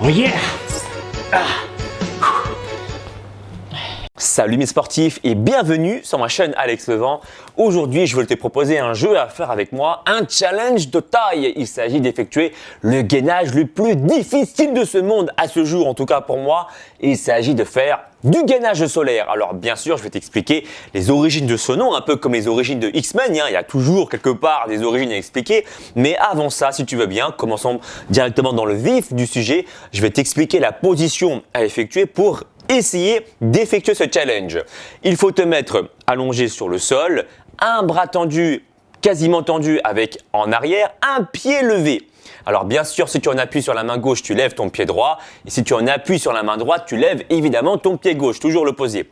Oh yeah! Salut mes sportifs et bienvenue sur ma chaîne Alex Levent. Aujourd'hui, je veux te proposer un jeu à faire avec moi, un challenge de taille. Il s'agit d'effectuer le gainage le plus difficile de ce monde, à ce jour en tout cas pour moi. Il s'agit de faire du gainage solaire. Alors bien sûr, je vais t'expliquer les origines de ce nom, un peu comme les origines de X-Men. Il y a toujours quelque part des origines à expliquer. Mais avant ça, si tu veux bien, commençons directement dans le vif du sujet. Je vais t'expliquer la position à effectuer pour essayer d'effectuer ce challenge. Il faut te mettre allongé sur le sol, un bras tendu, quasiment tendu avec en arrière, un pied levé. Alors bien sûr, si tu en appuies sur la main gauche, tu lèves ton pied droit. Et si tu en appuies sur la main droite, tu lèves évidemment ton pied gauche, toujours l'opposé.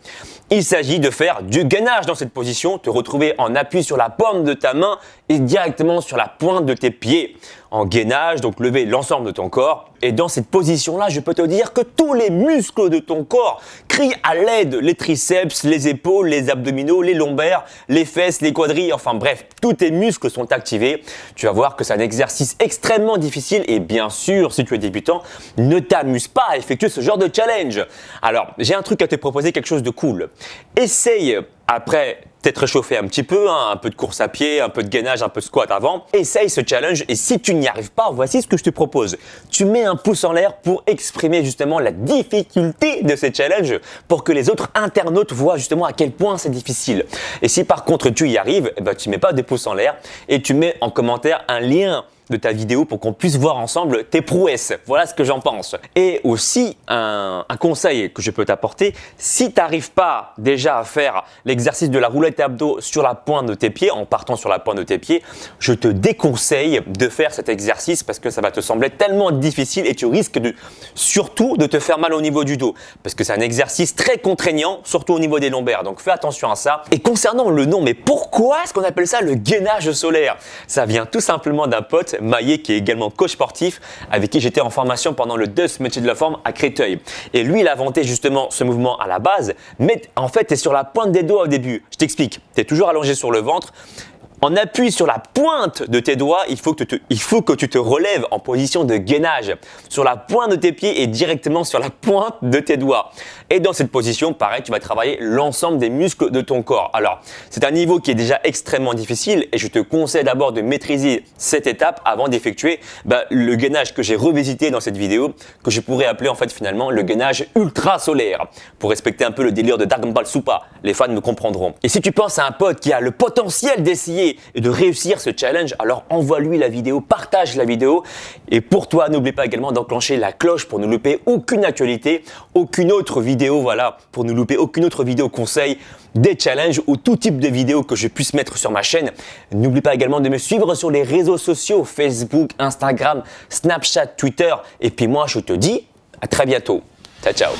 Il s'agit de faire du gainage dans cette position, te retrouver en appui sur la paume de ta main et directement sur la pointe de tes pieds. En gainage, donc lever l'ensemble de ton corps. Et dans cette position-là, je peux te dire que tous les muscles de ton corps crient à l'aide. Les triceps, les épaules, les abdominaux, les lombaires, les fesses, les quadrilles, enfin bref, tous tes muscles sont activés. Tu vas voir que c'est un exercice extrêmement difficile et bien sûr, si tu es débutant, ne t'amuse pas à effectuer ce genre de challenge. Alors, j'ai un truc à te proposer, quelque chose de cool. Essaye, après t'être réchauffé un petit peu, un peu de course à pied, un peu de gainage, un peu de squat avant. Essaye ce challenge et si tu n'y arrives pas, voici ce que je te propose. Tu mets un pouce en l'air pour exprimer justement la difficulté de ce challenge pour que les autres internautes voient justement à quel point c'est difficile. Et si par contre tu y arrives, tu mets pas des pouces en l'air et tu mets en commentaire un lien de ta vidéo pour qu'on puisse voir ensemble tes prouesses. Voilà ce que j'en pense. Et aussi, un conseil que je peux t'apporter, si tu n'arrives pas déjà à faire l'exercice de la roulette abdos sur la pointe de tes pieds, en partant sur la pointe de tes pieds, je te déconseille de faire cet exercice parce que ça va te sembler tellement difficile et tu risques surtout de te faire mal au niveau du dos parce que c'est un exercice très contraignant, surtout au niveau des lombaires. Donc fais attention à ça. Et concernant le nom, mais pourquoi est-ce qu'on appelle ça le gainage solaire? Ça vient tout simplement d'un pote, Maillet, qui est également coach sportif, avec qui j'étais en formation pendant le DUS métier de la forme à Créteil. Et lui, il a inventé justement ce mouvement à la base, mais en fait, tu es sur la pointe des doigts au début. Je t'explique, tu es toujours allongé sur le ventre. En appui sur la pointe de tes doigts, il faut que tu te relèves en position de gainage sur la pointe de tes pieds et directement sur la pointe de tes doigts. Et dans cette position, pareil, tu vas travailler l'ensemble des muscles de ton corps. Alors, c'est un niveau qui est déjà extrêmement difficile et je te conseille d'abord de maîtriser cette étape avant d'effectuer le gainage que j'ai revisité dans cette vidéo, que je pourrais appeler en fait finalement le gainage ultra solaire, pour respecter un peu le délire de Dragon Ball Super. Les fans me comprendront. Et si tu penses à un pote qui a le potentiel d'essayer et de réussir ce challenge, alors envoie-lui la vidéo, partage la vidéo. Et pour toi, n'oublie pas également d'enclencher la cloche pour ne louper aucune actualité, aucune autre vidéo, voilà, pour ne louper aucune autre vidéo conseil, des challenges ou tout type de vidéos que je puisse mettre sur ma chaîne. N'oublie pas également de me suivre sur les réseaux sociaux, Facebook, Instagram, Snapchat, Twitter. Et puis moi, je te dis à très bientôt. Ciao, ciao.